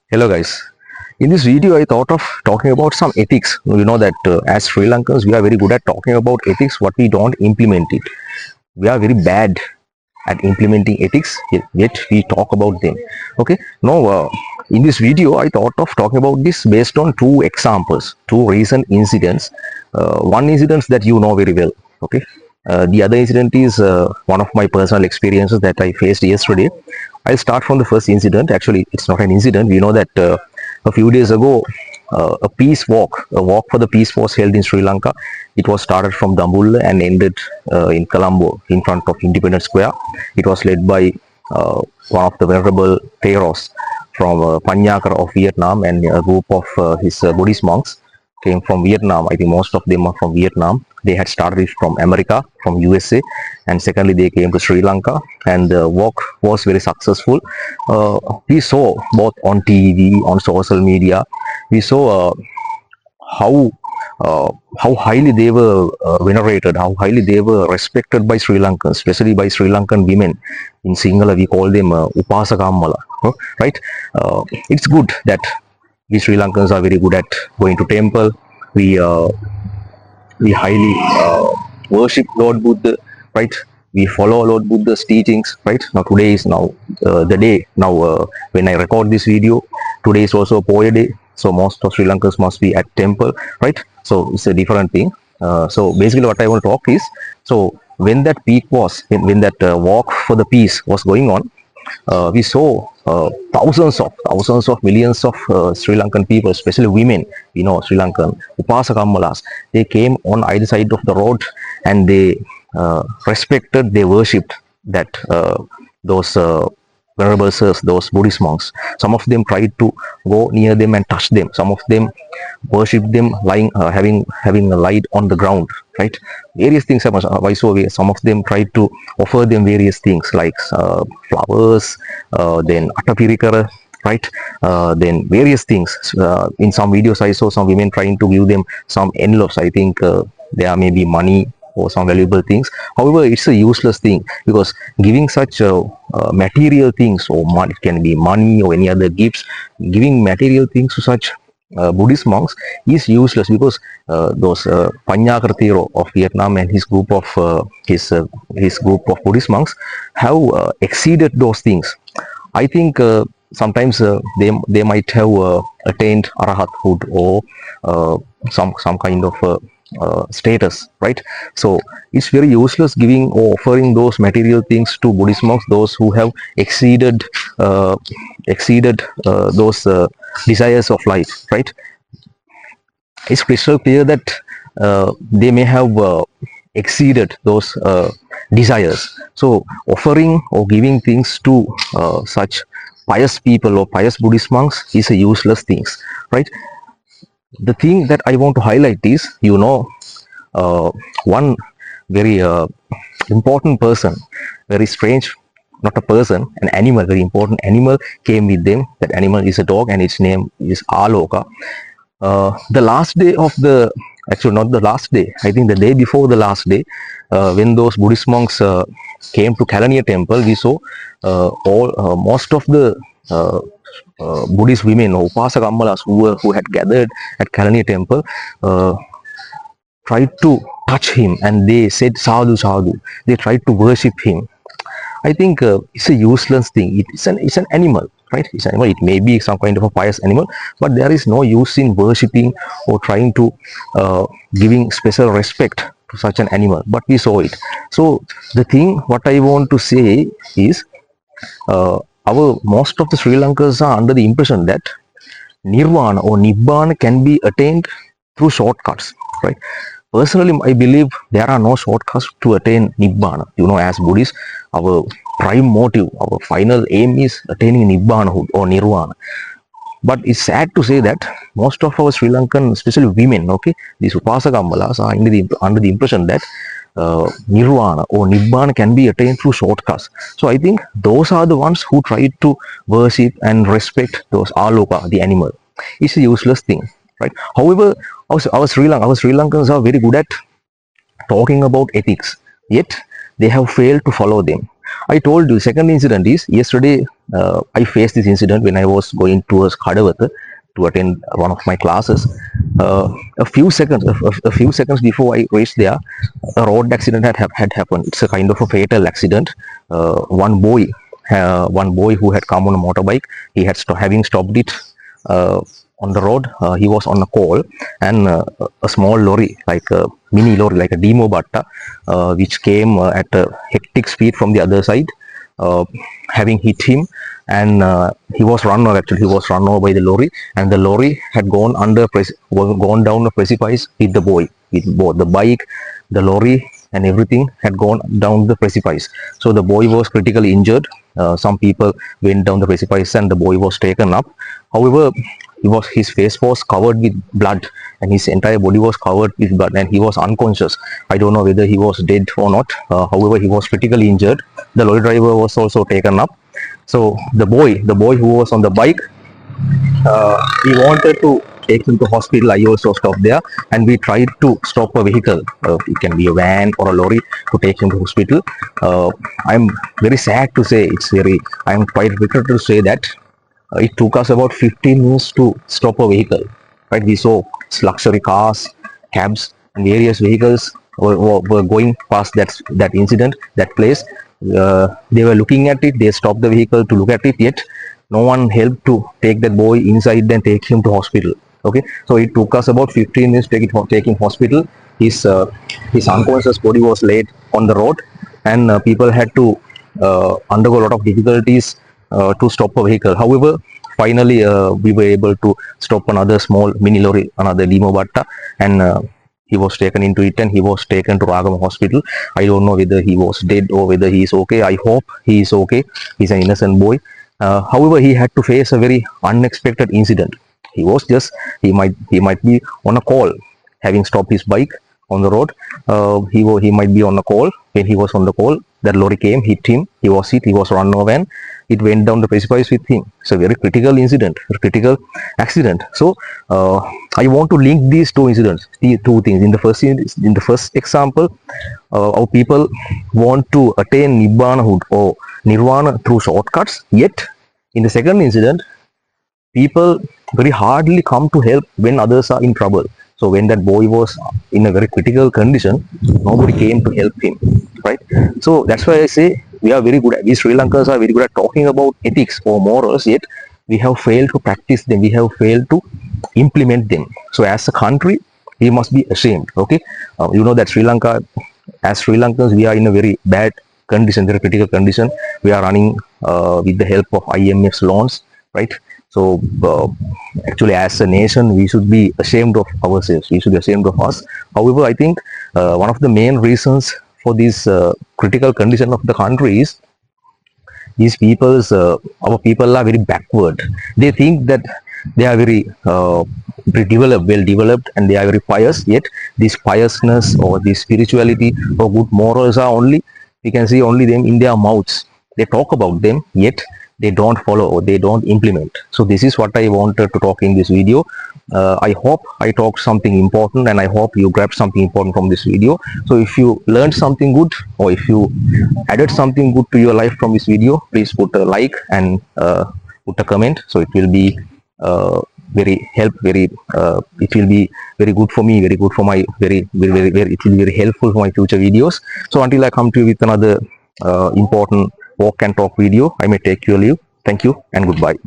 Hello guys. In this video, I thought of talking about some ethics. You know that as Sri Lankans, we are very good at talking about ethics, but we don't implement it. We are very bad at implementing ethics, yet we talk about them. Okay. Now, in this video, I thought of talking about this based on two examples, two recent incidents. One incident that you know very well. Okay. The other incident is one of my personal experiences that I faced yesterday. I'll start from the first incident. Actually, it's not an incident. We know that a few days ago, a walk for the peace was held in Sri Lanka. It was started from Dambulla and ended in Colombo in front of Independence Square. It was led by one of the venerable Theros from Panyakar of Vietnam and a group of his Buddhist monks came from Vietnam. I think most of them are from Vietnam. They had started it from America, from USA, and secondly they came to Sri Lanka, and the walk was very successful. We saw both on TV, on social media, we saw how how highly they were venerated, how highly they were respected by Sri Lankans, especially by Sri Lankan women. In Sinhala, we call them Upasakammala, right? It's good that we Sri Lankans are very good at going to temple. We we highly worship Lord Buddha, right? We follow Lord Buddha's teachings, right? Now today is now the day. Now when I record this video, today is also a Poya day, so most of Sri Lankans must be at temple, right? So it's a different thing. So basically, what I want to talk is, so when that peak was, when that walk for the peace was going on, we saw thousands of millions of Sri Lankan people, especially women, Sri Lankan Upasakammalas, they came on either side of the road and they respected, they worshipped that those venerable sirs, those Buddhist monks. Some of them tried to go near them and touch them. Some of them worshipped them lying, having light on the ground, right? Various things happen. Some of them tried to offer them various things like flowers, then atapirikara, right? Then various things. In some videos, I saw some women trying to give them some envelopes. I think there may be money or some valuable things. However, it's a useless thing because giving such material things, or it can be money or any other gifts, giving material things to such Buddhist monks is useless, because those Panyakar Thero of Vietnam and his group of Buddhist monks have exceeded those things. I think sometimes they might have attained arahathood or some kind of status, right? So it's very useless giving or offering those material things to Buddhist monks, those who have exceeded those desires of life, right? It's crystal clear that they may have exceeded those desires. So offering or giving things to such pious people or pious Buddhist monks is a useless thing, right? The thing that I want to highlight is, one very important person, very strange, not a person, an animal, very important animal came with them. That animal is a dog and its name is Aloka. The last day of the, actually not the last day, I think the day before the last day, when those Buddhist monks came to Kalaniya temple, we saw most of the Buddhist women or Upasakammalas who had gathered at Kalaniya temple tried to touch him, and they said sadhu sadhu. They tried to worship him. I think it's a useless thing. It's an animal, right? It's an animal. It may be some kind of a pious animal, but there is no use in worshipping or trying to giving special respect to such an animal. But we saw it. So the thing what I want to say is, our most of the Sri Lankans are under the impression that nirvana or nibbana can be attained through shortcuts, right? Personally, I believe there are no shortcuts to attain nibbana. As Buddhists, our prime motive, our final aim is attaining nibbana or nirvana. But it's sad to say that most of our Sri Lankan, especially women, okay, these Upasakammalas are under the impression that nirvana or nibbana can be attained through shortcuts. So I think those are the ones who try to worship and respect those Aloka, the animal. It's a useless thing, right? However, our Sri Lankans are very good at talking about ethics, yet they have failed to follow them. I told you, second incident is yesterday. I faced this incident when I was going towards Kadawatha to attend one of my classes. A few seconds before I reached there, a road accident had happened. It's a kind of a fatal accident. One boy who had come on a motorbike, he had having stopped it uh, on the road. He was on a call, and a small lorry, like a mini lorry, like a demo batta, which came at a hectic speed from the other side, uh, having hit him, and he was run over. Actually, he was run over by the lorry, and the lorry had gone down a precipice with the boy, with both the bike, the lorry, and everything had gone down the precipice. So the boy was critically injured. Some people went down the precipice, and the boy was taken up. However, his face was covered with blood, and his entire body was covered with blood, and he was unconscious. I don't know whether he was dead or not. However, he was critically injured. The lorry driver was also taken up. So the boy who was on the bike, we wanted to take him to hospital. I also stopped there, and we tried to stop a vehicle. It can be a van or a lorry, to take him to hospital. I'm very sad to say, I'm quite regretted to say that it took us about 15 minutes to stop a vehicle. Right, we saw luxury cars, cabs, and various vehicles were going past that incident, that place. They were looking at it. They stopped the vehicle to look at it. Yet no one helped to take that boy inside and take him to hospital. Okay, so it took us about 15 minutes to take him hospital. His unconscious body was laid on the road, and people had to undergo a lot of difficulties to stop a vehicle. However, finally we were able to stop another small mini lorry, another limo batta, and he was taken into it, and he was taken to Ragam hospital. I don't know whether he was dead or whether he is okay. I hope he is okay. He's an innocent boy. However, he had to face a very unexpected incident. He might be on a call, having stopped his bike on the road. He might be on a call. When he was on the call, that lorry came, hit him. He was run over, and it went down the precipice with him. It's a very critical incident, a critical accident. So I want to link these two incidents, the two things. In the first example, our people want to attain nibbanahood or nirvana through shortcuts. Yet in the second incident, people very hardly come to help when others are in trouble. So when that boy was in a very critical condition, nobody came to help him, right? So that's why I say we Sri Lankans are very good at talking about ethics or morals, yet we have failed to practice them. We have failed to implement them. So as a country, we must be ashamed. Okay, you know that as Sri Lankans, we are in a very bad condition, very critical condition. We are running with the help of IMF's loans, right? So actually, as a nation, we should be ashamed of ourselves. We should be ashamed of us. However, I think one of the main reasons for this critical condition of the country is our people are very backward. They think that they are well developed, and they are very pious. Yet this piousness or this spirituality or good morals are only, we can see only them in their mouths. They talk about them, yet they don't follow or they don't implement. So this is what I wanted to talk in this video. I hope I talked something important, and I hope you grabbed something important from this video. So if you learned something good, or if you added something good to your life from this video, please put a like and put a comment. So it will be it will be very good for me, very good for my it will be very helpful for my future videos. So until I come to you with another important walk and talk video, I may take your leave. Thank you and goodbye.